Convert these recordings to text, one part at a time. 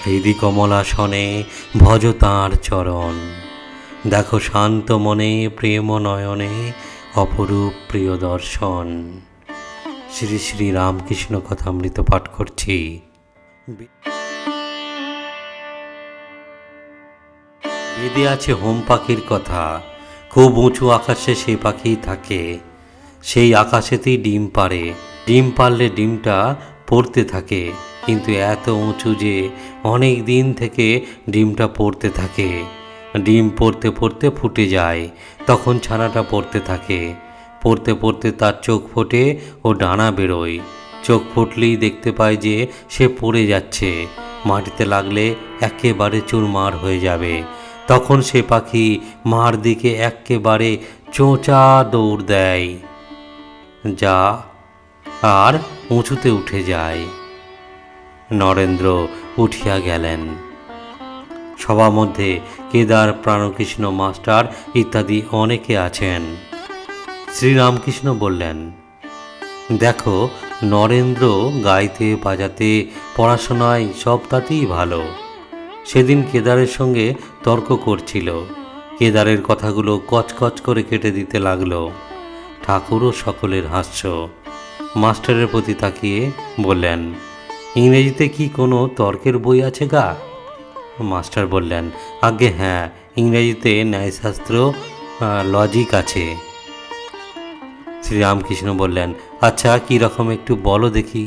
হৃদি কমলাসনে ভজ তাঁর চরণ। দেখো শান্ত মনে প্রেম নয়নে অপরূপ প্রিয় দর্শন। শ্রী শ্রী রামকৃষ্ণ কথামৃত পাঠ করছি। বেদে আছে হোম পাখির কথা। খুব উঁচু আকাশে সেই পাখি থাকে। সেই আকাশেতেই ডিম পাড়ে। ডিম পারলে ডিমটা পড়তে থাকে, কিন্তু এত উঁচু যে অনেক দিন থেকে ডিমটা পড়তে থাকে। ডিম পড়তে পড়তে ফুটে যায়, তখন ছানাটা পড়তে থাকে। পড়তে পড়তে তার চোখ ফোটে ও ডানা বেরোয়। চোখ ফুটলেই দেখতে পায় যে সে পড়ে যাচ্ছে, মাটিতে লাগলে একেবারে চুরমার হয়ে যাবে। তখন সে পাখি মার দিকে একেবারে চোঁচা দৌড় দেয়, যা আর উঁচুতে উঠে যায়। নরেন্দ্র উঠিয়া গেলেন। সবার মধ্যে কেদার, প্রাণকৃষ্ণ মাস্টার ইত্যাদি অনেকে আছেন। শ্রীরামকৃষ্ণ বললেন, দেখো, নরেন্দ্র গাইতে বাজাতে পড়াশোনায় সব তাতেই ভালো। সেদিন কেদারের সঙ্গে তর্ক করছিল। কেদারের কথাগুলো কচকচ করে কেটে দিতে লাগলো। ঠাকুরও সকলের হাস্য। মাস্টারের প্রতি তাকিয়ে বললেন, ইংরেজিতে কি কোনো তর্কের বই আছে গা? মাস্টার বললেন, আজ্ঞে হ্যাঁ, ইংরেজিতে ন্যায়শাস্ত্র, লজিক আছে। শ্রীরামকৃষ্ণ বললেন, আচ্ছা, কী রকম একটু বলো দেখি।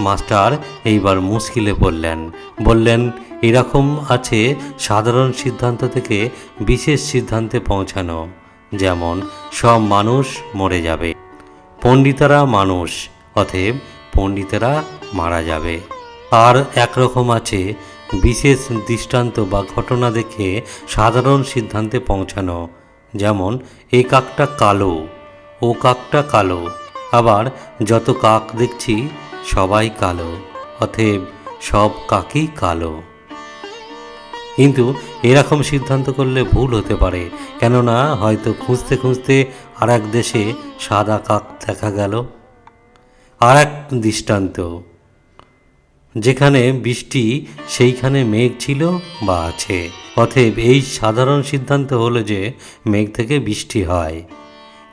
মাস্টার এইবার মুশকিলে বললেন, এরকম আছে সাধারণ সিদ্ধান্ত থেকে বিশেষ সিদ্ধান্তে পৌঁছানো। যেমন সব মানুষ মরে যাবে, পণ্ডিতেরা মানুষ, অতএব পণ্ডিতেরা মারা যাবে। আর একরকম আছে বিশেষ দৃষ্টান্ত বা ঘটনা দেখে সাধারণ সিদ্ধান্তে পৌঁছানো। যেমন এই কাকটা কালো, ও কাকটা কালো, আবার যত কাক দেখছি সবাই কালো, অতএব সব কাকই কালো। কিন্তু এরকম সিদ্ধান্ত করলে ভুল হতে পারে, কেননা হয়তো খুঁজতে খুঁজতে আর এক দেশে সাদা কাক দেখা গেল। আর এক দৃষ্টান্ত, যেখানে বৃষ্টি সেইখানে মেঘ ছিল বা আছে, অতএব এই সাধারণ সিদ্ধান্ত হলো যে মেঘ থেকে বৃষ্টি হয়।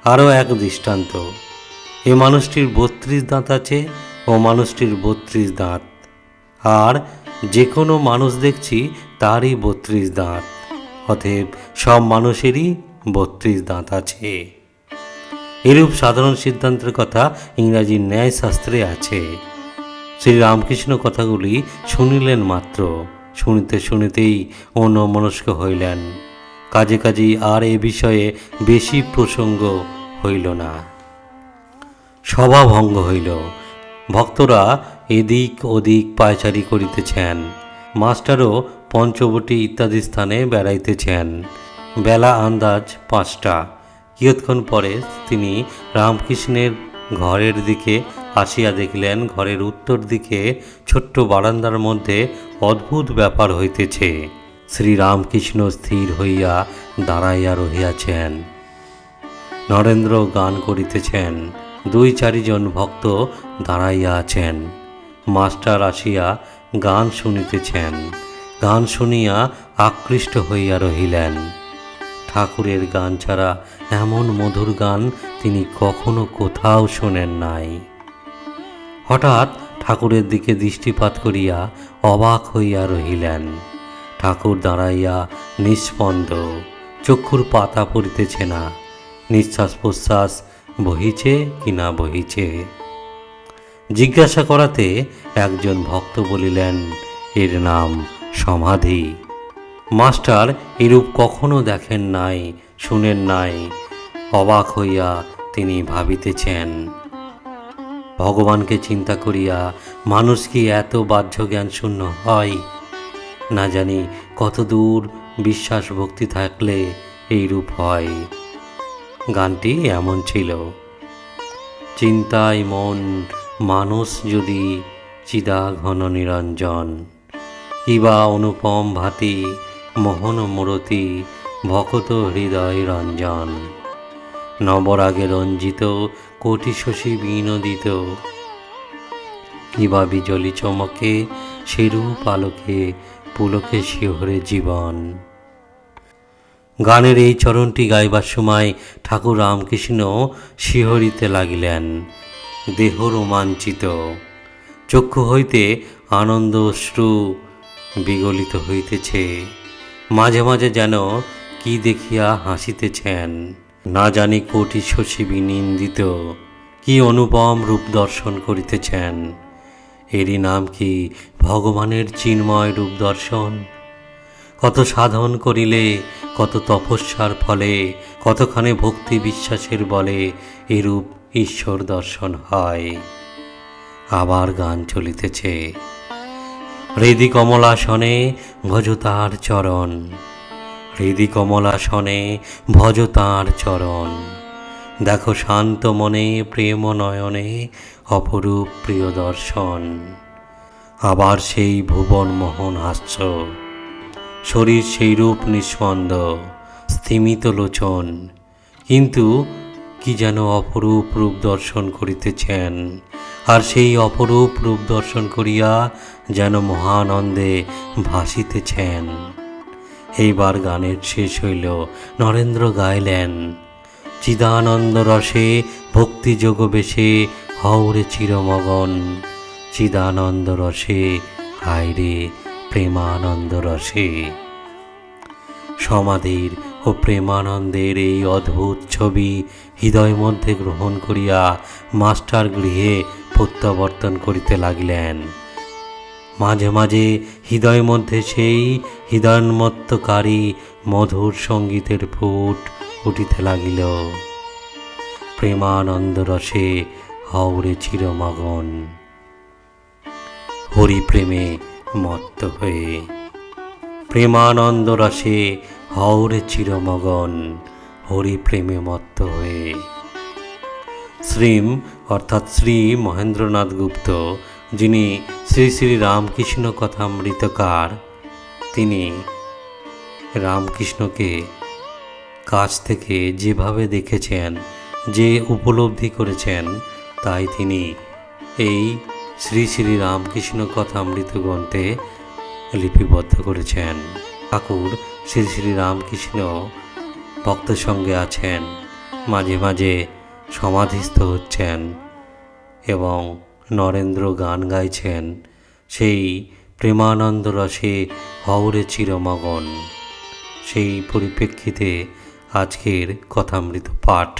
আরও এক দৃষ্টান্ত, এ মানুষটির 32 দাঁত আছে, ও মানুষটির 32 দাঁত, আর যে কোনো মানুষ দেখছি তারই 32 দাঁত, অতএব সব মানুষেরই 32 দাঁত আছে। এরূপ সাধারণ সিদ্ধান্তের কথা ইংরাজি ন্যায়শাস্ত্রে আছে। শ্রীরামকৃষ্ণ কথাগুলি শুনিলেন মাত্র, শুনিতে শুনিতেই অন্যমনস্ক হইলেন। কাজে কাজেই আর এ বিষয়ে বেশি প্রসঙ্গ হইল না। সভা ভঙ্গ হইল। ভক্তরা এদিক ওদিক পায়চারি করিতেছেন। মাস্টারও পঞ্চবটী ইত্যাদি স্থানে বেড়াইতেছেন। বেলা আন্দাজ 5টা। কিয়ৎক্ষণ পরে তিনি রামকৃষ্ণের ঘরের দিকে আসিয়া দেখিলেন, ঘরের উত্তর দিকে ছোট্ট বারান্দার মধ্যে অদ্ভুত ব্যাপার হইতেছে। শ্রীরামকৃষ্ণ স্থির হইয়া দাঁড়াইয়া রহিয়াছেন। নরেন্দ্র গান করিতেছেন। 2-4 জন ভক্ত দাঁড়াইয়া আছেন। মাস্টার আসিয়া গান শুনিতেছেন। গান শুনিয়া আকৃষ্ট হইয়া রহিলেন। ঠাকুরের গান ছাড়া এমন মধুর গান তিনি কখনো কোথাও শোনেন নাই। হঠাৎ ঠাকুরের দিকে দৃষ্টিপাত করিয়া অবাক হইয়া রহিলেন। ঠাকুর দাঁড়াইয়া নিস্পন্দ, চক্ষুর পাতা পড়িতেছে না। নিঃশ্বাস প্রশ্বাস বহিছে কি না বহিছে। জিজ্ঞাসা করাতে একজন ভক্ত বলিলেন, এর নাম সমাধি। মাস্টার এরূপ কখনো দেখেন নাই, শুনেন নাই। অবাক হইয়া তিনি ভাবিতেছেন, ভগবানকে চিন্তা করিয়া মানুষ কি এত বাহ্য জ্ঞান শূন্য হয়? না জানি কত দূর বিশ্বাস ভক্তি থাকলে এইরূপ হয়। গানটি এমন ছিল, চিন্তায় মন মানুষ যদি চিদাঘন নিরঞ্জন, কিবা অনুপম ভাতি মোহন মূরতি ভকত হৃদয় রঞ্জন। নবরাগে রঞ্জিত কোটি শশী বিনোদিত, কিবা বিজলি চমকে সেরূপ আলোকে পুলকে শিহরে জীবন। গানের এই চরণটি গাইবার সময় ঠাকুর রামকৃষ্ণ শিহরিতে লাগিলেন, দেহ রোমাঞ্চিত, চক্ষু হইতে আনন্দ অশ্রু বিগলিত হইতেছে। মাঝে মাঝে যেন কি দেখিয়া হাসিতেছেন, না জানি কোটি শশী বিনিন্দিত কি অনুপম রূপ দর্শন করিতেছেন। এরই নাম কি ভগবানের চিন্ময় রূপ দর্শন? কত সাধন করিলে, কত তপস্যার ফলে, কতখানি ভক্তি বিশ্বাসের বলে এরূপ ঈশ্বর দর্শন হয়। আবার গান চলিতেছে, হৃদি কমলাসনে ভজ তাঁর চরণ, হৃদি কমলাসনে ভজ তাঁর চরণ। দেখো শান্ত মনে প্রেম নয়নে অপরূপ প্রিয় দর্শন। আবার সেই ভুবন মোহন হাস্য, শরীর সেই রূপ নিঃস্পন্দ, স্থিমিত লোচন, কিন্তু কি যেন অপরূপ রূপ দর্শন করিতেছেন। আর সেই অপরূপ রূপ দর্শন করিয়া যেন মহানন্দে ভাসিতেছেন। এইবার গানের শেষ হইল, নরেন্দ্র গাইলেন, চিদানন্দ রসে ভক্তিযোগ বেশে হওরে চিরমগন, চিদানন্দ রসে হায়রে প্রেমানন্দ রসে। সমাধির ও প্রেমানন্দের এই অদ্ভুত ছবি হৃদয় মধ্যে গ্রহণ করিয়া মাস্টার গৃহে প্রত্যাবর্তন করিতে লাগিলেন। মাঝে মাঝে হৃদয় মধ্যে সেই হৃদয়োন্মত্তকারী মধুর সঙ্গীতের ফুট উঠিতে লাগিল, প্রেমানন্দ রসে হওরে চিরমগন, হরি প্রেমে মত্ত হয়ে। প্রেমানন্দ রসে হওরে চিরমগন, হরি প্রেমে মত্ত হয়ে। শ্রীম অর্থাৎ শ্রী মহেন্দ্রনাথ গুপ্ত, যিনি শ্রী শ্রী রামকৃষ্ণ কথামৃতকার, তিনি রামকৃষ্ণকে কাছ থেকে যেভাবে দেখেছেন, যে উপলব্ধি করেছেন, তাই তিনি এই শ্রী শ্রী রামকৃষ্ণ কথামৃত গ্রন্থে লিপিবদ্ধ করেছেন। ঠাকুর শ্রী শ্রী রামকৃষ্ণ ভক্তের সঙ্গে আছেন, মাঝে মাঝে সমাধিস্থ হচ্ছেন এবং নরেন্দ্র গান গাইছেন সেই প্রেমানন্দ রসে হওরে চিরমগন। সেই পরিপ্রেক্ষিতে আজকের কথামৃত পাঠ।